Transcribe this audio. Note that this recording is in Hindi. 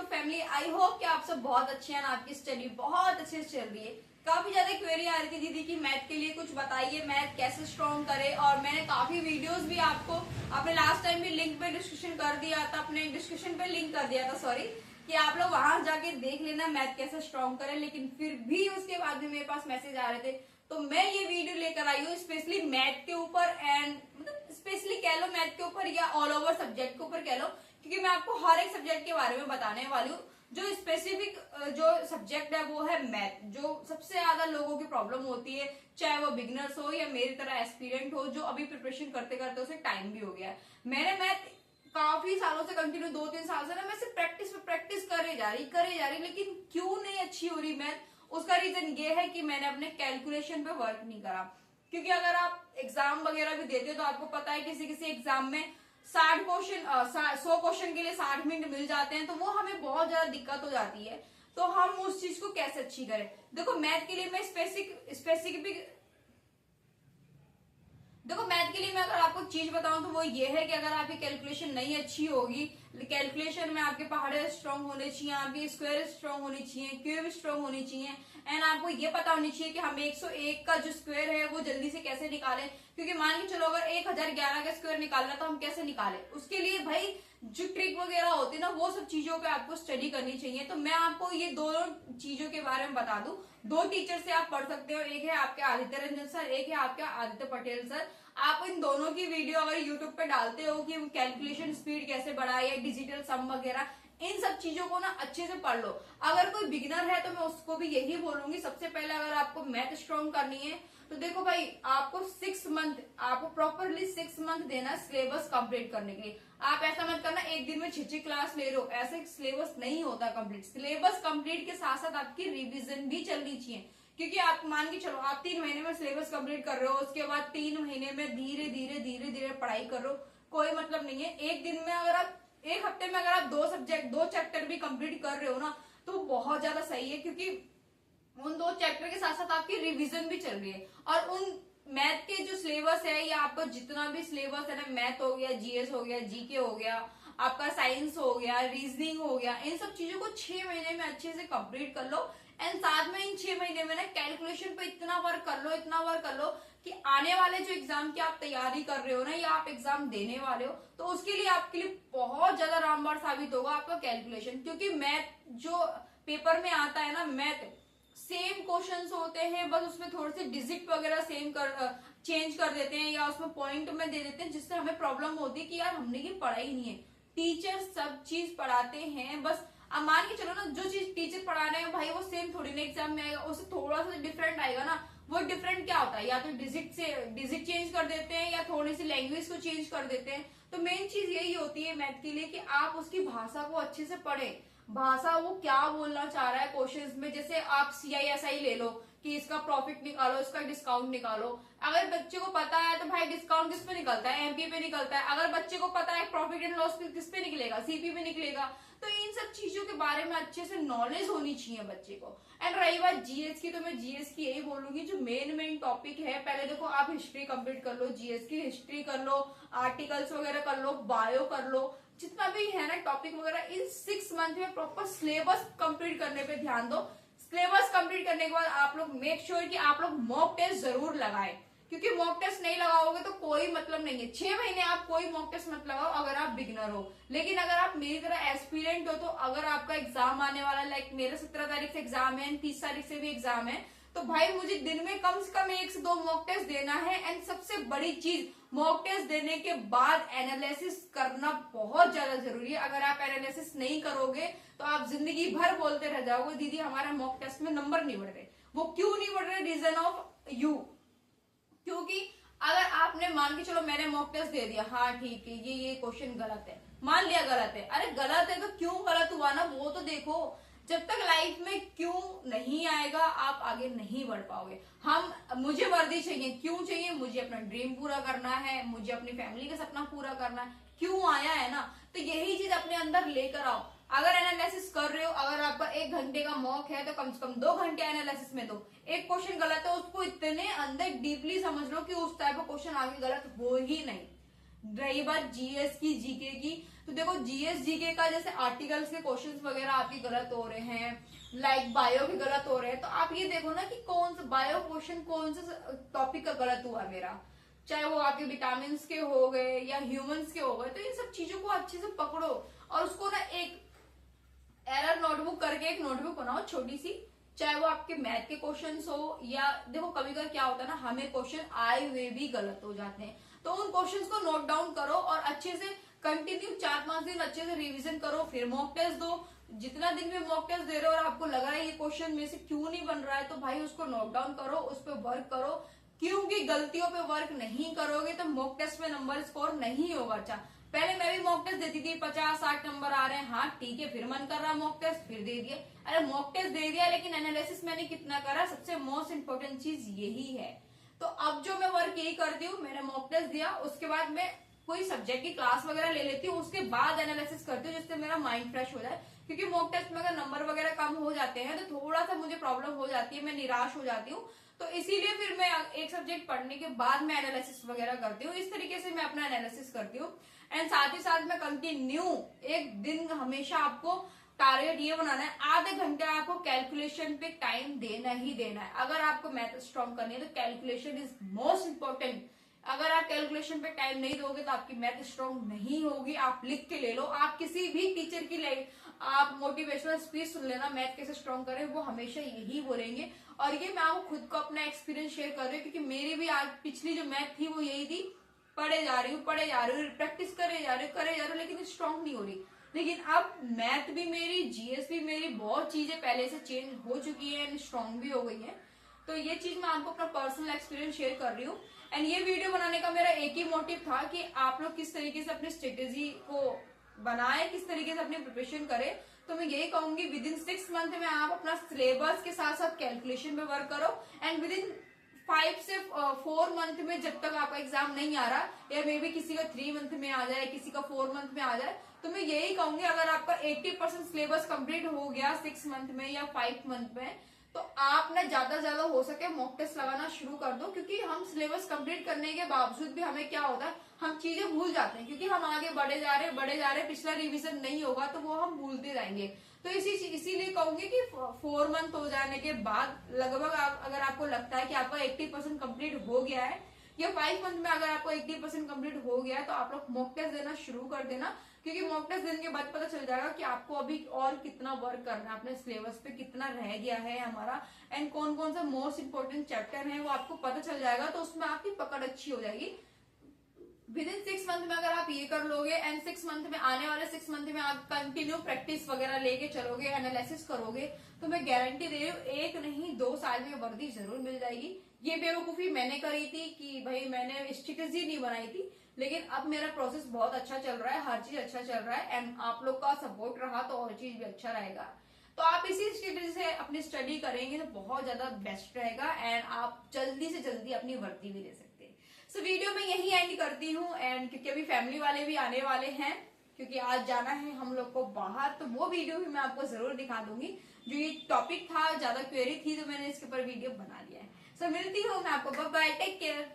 फैमिली। आई होप कि आप सब बहुत अच्छे हैं, आपकी स्टडी बहुत अच्छे से चल रही है। काफी ज्यादा क्वेरी आ रही थी दीदी कि मैथ के लिए कुछ बताइए, मैथ कैसे स्ट्रॉन्ग करे। और मैंने काफी वीडियोस भी आपको अपने लास्ट टाइम भी लिंक पे डिस्कशन कर दिया था, अपने डिस्कशन पे लिंक कर दिया था, सॉरी, कि आप लोग वहां जाके देख लेना मैथ कैसे स्ट्रॉन्ग करें। लेकिन फिर भी उसके बाद में मेरे पास मैसेज आ रहे थे, तो मैं ये वीडियो लेकर आई हूँ स्पेशली मैथ के ऊपर। एंड मतलब स्पेशली कह लो मैथ के ऊपर या ऑल ओवर सब्जेक्ट के ऊपर कह लो, क्योंकि मैं आपको हर एक सब्जेक्ट के बारे में बताने वाली हूँ। जो स्पेसिफिक जो सब्जेक्ट है वो है मैथ, जो सबसे ज्यादा लोगों की प्रॉब्लम होती है, चाहे वो बिगनर्स हो या मेरी तरह एस्पिरेंट हो जो अभी प्रिपरेशन करते करते उसे टाइम भी हो गया है। मैंने मैथ काफी सालों से कंटिन्यू 2-3 साल से ना मैं सिर्फ प्रैक्टिस पे प्रैक्टिस करे जा रही, लेकिन क्यों नहीं अच्छी हो रही मैथ? उसका रीजन ये है कि मैंने अपने कैलकुलेशन पे वर्क नहीं करा। क्योंकि अगर आप एग्जाम वगैरह भी देते हो तो आपको पता है किसी किसी एग्जाम में 60 क्वेश्चन 100 क्वेश्चन के लिए 60 मिनट मिल जाते हैं, तो वो हमें बहुत ज्यादा दिक्कत हो जाती है। तो हम उस चीज को कैसे अच्छी करें? देखो मैथ के लिए मैं स्पेसिफिक देखो मैथ के लिए मैं अगर आपको चीज बताऊं तो वो ये है कि अगर आपकी कैलकुलेशन नहीं अच्छी होगी, कैलकुलेशन में आपके पहाड़े स्ट्रांग होने चाहिए, आपकी स्क्वायर स्ट्रांग होनी चाहिए, क्यूब स्ट्रांग होनी चाहिए, एंड आपको ये पता होनी चाहिए कि हम 101 का जो स्क्वायर है वो जल्दी से कैसे निकालें। क्योंकि मान के चलो अगर 1011 का स्क्वायर निकालना तो हम कैसे निकालें, उसके लिए भाई जो ट्रिक वगैरह होती है ना वो सब चीजों पे आपको स्टडी करनी चाहिए। तो मैं आपको ये दोनों चीजों के बारे में बता दूं। दो टीचर से आप पढ़ सकते हो, एक है आपके आदित्य रंजन सर, एक है आपके आदित्य पटेल सर। आप इन दोनों की वीडियो अगर यूट्यूब पे डालते हो कि कैलकुलेशन स्पीड कैसे बढ़ाए या डिजिटल सम वगैरह, इन सब चीजों को ना अच्छे से पढ़ लो। अगर कोई बिगिनर है तो मैं उसको भी यही बोलूंगी, सबसे पहले अगर आपको मैथ स्ट्रॉन्ग करनी है तो देखो भाई आपको 6 मंथ, आपको प्रॉपरली 6 मंथ देना सिलेबस कंप्लीट करने के लिए। आप ऐसा मत करना एक दिन में 6 क्लास ले रहे हो, ऐसे सिलेबस नहीं होता कंप्लीट। सिलेबस कंप्लीट के साथ साथ आपकी रिविजन भी चलनी चाहिए। क्योंकि आप मान के चलो आप 3 महीने में सिलेबस कंप्लीट कर रहे हो, उसके बाद 3 महीने में धीरे धीरे पढ़ाई कर रहे हो, कोई मतलब नहीं है। एक दिन में अगर आप, एक हफ्ते में अगर आप 2 चैप्टर भी कंप्लीट कर रहे हो ना तो बहुत ज्यादा सही है। क्योंकि उन 2 चैप्टर के साथ साथ आपकी रिवीजन भी चल रही है। और उन मैथ के जो सिलेबस है या आपका जितना भी सिलेबस है ना, मैथ हो गया, जीएस हो गया, जीके हो गया, आपका साइंस हो गया, रीजनिंग हो गया, इन सब चीजों को 6 महीने में अच्छे से कंप्लीट कर लो। एंड साथ में इन 6 महीने में ना कैलकुलेशन पे इतना वर्क कर लो कि आने वाले जो एग्जाम की आप तैयारी कर रहे हो ना या आप एग्जाम देने वाले हो तो उसके लिए आपके लिए बहुत ज्यादा रामबाण साबित होगा आपका कैलकुलेशन। क्योंकि मैथ जो पेपर में आता है ना, मैथ सेम क्वेश्चंस होते हैं, बस उसमें थोड़े से डिजिट वगैरह चेंज कर देते हैं या उसमें पॉइंट में दे देते हैं, जिससे हमें प्रॉब्लम होती है कि यार हमने ये पढ़ा ही नहीं है। टीचर सब चीज पढ़ाते हैं, बस अब मान के चलो ना जो चीज टीचर पढ़ा रहे हैं भाई वो सेम थोड़ी ना एग्जाम में आएगा, उससे थोड़ा सा डिफरेंट आएगा ना। वो डिफरेंट क्या होता है, या तो डिजिट चेंज कर देते हैं या थोड़ी सी लैंग्वेज को चेंज कर देते हैं। तो मेन चीज यही होती है मैथ के लिए कि आप उसकी भाषा को अच्छे से पढ़ें। भाषा वो क्या बोलना चाह रहा है क्वेश्चंस में। जैसे आप CISI ले लो कि इसका प्रॉफिट निकालो, इसका डिस्काउंट निकालो। अगर बच्चे को पता है तो भाई डिस्काउंट किस पे निकलता है, MP पे निकलता है। अगर बच्चे को पता है प्रॉफिट एंड लॉस किस पे निकलेगा, CP पे निकलेगा। तो इन सब चीजों के बारे में अच्छे से नॉलेज होनी चाहिए बच्चे को। एंड रही बात GS की, तो मैं GS की यही बोलूंगी जो मेन टॉपिक है। पहले देखो आप हिस्ट्री कंप्लीट कर लो, GS की हिस्ट्री कर लो, आर्टिकल्स वगैरह कर लो, बायो कर लो, जितना भी है ना टॉपिक वगैरह। इन 6 मंथ में प्रॉपर सिलेबस कंप्लीट करने पे ध्यान दो। सिलेबस कंप्लीट करने के बाद आप लोग मेक श्योर कि आप लोग मॉक टेस्ट जरूर लगाएं। क्योंकि मॉक टेस्ट नहीं लगाओगे तो कोई मतलब नहीं है। 6 महीने आप कोई मॉक टेस्ट मत लगाओ अगर आप बिगिनर हो। लेकिन अगर आप मेरी तरह एस्पिरेंट हो तो अगर आपका एग्जाम आने वाला, लाइक मेरे 17 तारीख से एग्जाम है, 30 तारीख से भी एग्जाम है, तो भाई मुझे दिन में कम से कम 1 से 2 मॉक टेस्ट देना है। एंड सबसे बड़ी चीज, मॉक टेस्ट देने के बाद एनालिसिस करना बहुत ज्यादा जरूरी है। अगर आप एनालिसिस नहीं करोगे तो आप जिंदगी भर बोलते रह जाओगे दीदी हमारा मॉक टेस्ट में नंबर नहीं बढ़ रहे। वो क्यों नहीं बढ़ रहे? Reason of you. क्योंकि अगर आपने मान के चलो मैंने मॉक टेस्ट दे दिया, हाँ ठीक है ये क्वेश्चन गलत है, मान लिया गलत है, अरे गलत है तो क्यों गलत हुआ ना वो तो देखो। जब तक लाइफ में क्यों नहीं आएगा आप आगे नहीं बढ़ पाओगे। मुझे वर्दी चाहिए, क्यों चाहिए? मुझे अपना ड्रीम पूरा करना है, मुझे अपनी फैमिली का सपना पूरा करना है, क्यों आया है ना। तो यही चीज अपने अंदर लेकर आओ। अगर एनालिसिस कर रहे हो, अगर आपका 1 घंटे का मॉक है तो कम से कम 2 घंटे एनालिसिस में दो। एक क्वेश्चन गलत है उसको इतने अंदर डीपली समझ लो कि उस टाइप का क्वेश्चन आगे गलत हो ही नहीं। रही बात जीएस की, जीके की, तो देखो जीएस जीके का जैसे आर्टिकल्स के क्वेश्चंस वगैरह आपके गलत हो रहे हैं, लाइक बायो के गलत हो रहे हैं, तो आप ये देखो ना कि कौन सा बायो क्वेश्चन कौन सा टॉपिक का गलत हुआ मेरा, चाहे वो आपके विटामिन के हो गए या ह्यूमंस के हो गए, तो इन सब चीजों को अच्छे से पकड़ो और उसको ना एक एरर नोटबुक करके एक नोटबुक बनाओ छोटी सी, चाहे वो आपके मैथ के क्वेश्चंस हो या देखो कभी कभी क्या होता है ना, हमें क्वेश्चन आए हुए भी गलत हो जाते हैं, तो उन क्वेश्चंस को नोट डाउन करो और अच्छे से कंटिन्यू 4-5 दिन अच्छे से रिवीजन करो, फिर मॉक टेस्ट दो। जितना दिन में मॉक टेस्ट दे रहे हो और आपको लग रहा है ये क्वेश्चन में से क्यों नहीं बन रहा है, तो भाई उसको नोट डाउन करो, उस पर वर्क करो, क्योंकि गलतियों पे वर्क नहीं करोगे तो मॉक टेस्ट में नंबर स्कोर नहीं होगा अच्छा। पहले मैं भी मॉक टेस्ट देती थी, 50-60 नंबर आ रहे हैं, हाँ ठीक है, फिर मन कर रहा मॉक टेस्ट, फिर दे दिया। अरे मॉक टेस्ट दे दिया लेकिन एनालिसिस मैंने कितना करा, सबसे मोस्ट इंपोर्टेंट चीज यही है। तो अब जो मैं वर्क यही करती हूँ, मैंने मॉक टेस्ट दिया, उसके बाद मैं कोई सब्जेक्ट की क्लास वगैरह ले लेती हूँ, उसके बाद एनालिसिस करती हूँ, जिससे मेरा माइंड फ्रेश हो जाए। क्योंकि मॉक टेस्ट में अगर नंबर वगैरह कम हो जाते हैं तो थोड़ा सा मुझे प्रॉब्लम हो जाती है, मैं निराश हो जाती हूँ, तो इसीलिए फिर मैं एक सब्जेक्ट पढ़ने के बाद मैं एनालिसिस वगैरह करती हूँ। इस तरीके से मैं अपना एनालिसिस करती हूँ। एंड साथ ही साथ मैं कंटिन्यू एक दिन हमेशा आपको टारगेट ये बनाना है, आधे घंटे आपको कैलकुलेशन पे टाइम देना ही देना है। अगर आपको मैथ स्ट्रॉन्ग करनी है तो कैलकुलेशन इज मोस्ट इंपॉर्टेंट। अगर आप कैलकुलेशन पे टाइम नहीं दोगे तो आपकी मैथ स्ट्रॉन्ग नहीं होगी। आप लिख के ले लो, आप किसी भी टीचर की आप मोटिवेशनल स्पीच सुन लेना, मैथ कैसे स्ट्रॉन्ग करें, वो हमेशा यही बोलेंगे। और ये मैं आपको खुद को अपना एक्सपीरियंस शेयर कर रही हूँ, क्योंकि मेरी भी आज पिछली जो मैथ थी वो यही थी, पढ़े जा रही हूँ प्रैक्टिस करे जा रही हूँ लेकिन स्ट्रॉन्ग नहीं हो रही। लेकिन अब मैथ भी मेरी, जीएस भी मेरी, बहुत चीजें पहले से चेंज हो चुकी है एंड स्ट्रॉन्ग भी हो गई है। तो ये चीज मैं आपको अपना पर्सनल एक्सपीरियंस शेयर कर रही हूँ। एंड ये वीडियो बनाने का मेरा एक ही मोटिव था कि आप लोग किस तरीके से अपनी स्ट्रेटेजी को बनाए, किस तरीके से अपनी प्रिपरेशन करें। तो मैं यही कहूंगी, विद इन 6 मंथ में आप अपना सिलेबस के साथ साथ कैलकुलेशन पे वर्क करो। एंड विद इन 5 से 4 मंथ में, जब तक आपका एग्जाम नहीं आ रहा, या मे बी किसी का 3 मंथ में आ जाए, किसी का 4 मंथ में आ जाए, तो मैं यही कहूंगी अगर आपका 80% सिलेबस कंप्लीट हो गया 6 मंथ में या 5 मंथ में, तो आप ना ज्यादा से ज्यादा हो सके मॉक टेस्ट लगाना शुरू कर दो। क्योंकि हम सिलेबस कंप्लीट करने के बावजूद भी हमें क्या होता है, हम चीजें भूल जाते हैं, क्योंकि हम आगे बढ़े जा रहे हैं, पिछला रिवीजन नहीं होगा तो वो हम भूलते जाएंगे। तो इसीलिए कहूंगी कि 4 मंथ हो जाने के बाद लगभग अगर आपको लगता है कि आपका 80% कंप्लीट हो गया है, या 5 मंथ में अगर आपको 80% कंप्लीट हो गया है, तो आप लोग मॉक टेस्ट देना शुरू कर देना। क्योंकि मॉक टेस्ट देने के बाद पता चल जाएगा कि आपको अभी और कितना वर्क करना है, अपने सिलेबस पे कितना रह गया है हमारा, एंड कौन कौन सा मोस्ट इंपोर्टेंट चैप्टर है वो आपको पता चल जाएगा। तो उसमें आपकी पकड़ अच्छी हो जाएगी। विद इन 6 मंथ में अगर आप ये कर लोगे, एंड 6 मंथ में, आने वाले 6 मंथ में आप कंटिन्यू प्रैक्टिस वगैरह लेके चलोगे, एनालिसिस करोगे, तो मैं गारंटी दे रही हूँ 1 नहीं 2 साल में वर्दी जरूर मिल जाएगी। ये बेवकूफी मैंने करी थी कि भाई मैंने स्ट्रेटेजी नहीं बनाई थी, लेकिन अब मेरा प्रोसेस बहुत अच्छा चल रहा है, हर चीज अच्छा चल रहा है, एंड आप लोग का सपोर्ट रहा तो और चीज भी अच्छा रहेगा। तो आप इसी स्ट्रेटेजी से अपनी स्टडी करेंगे तो बहुत ज्यादा बेस्ट रहेगा, एंड आप जल्दी से जल्दी अपनी वर्दी भी ले सकते हैं। सो वीडियो में यही एंड करती हूँ, एंड क्योंकि अभी फैमिली वाले भी आने वाले हैं, क्योंकि आज जाना है हम लोग को बाहर, तो वो वीडियो भी मैं आपको जरूर दिखा दूंगी। जो ये टॉपिक था, ज्यादा क्वेरी थी, तो मैंने इसके ऊपर वीडियो बना लिया है। सो मिलती हूँ मैं आपको, बाय बाय, टेक केयर।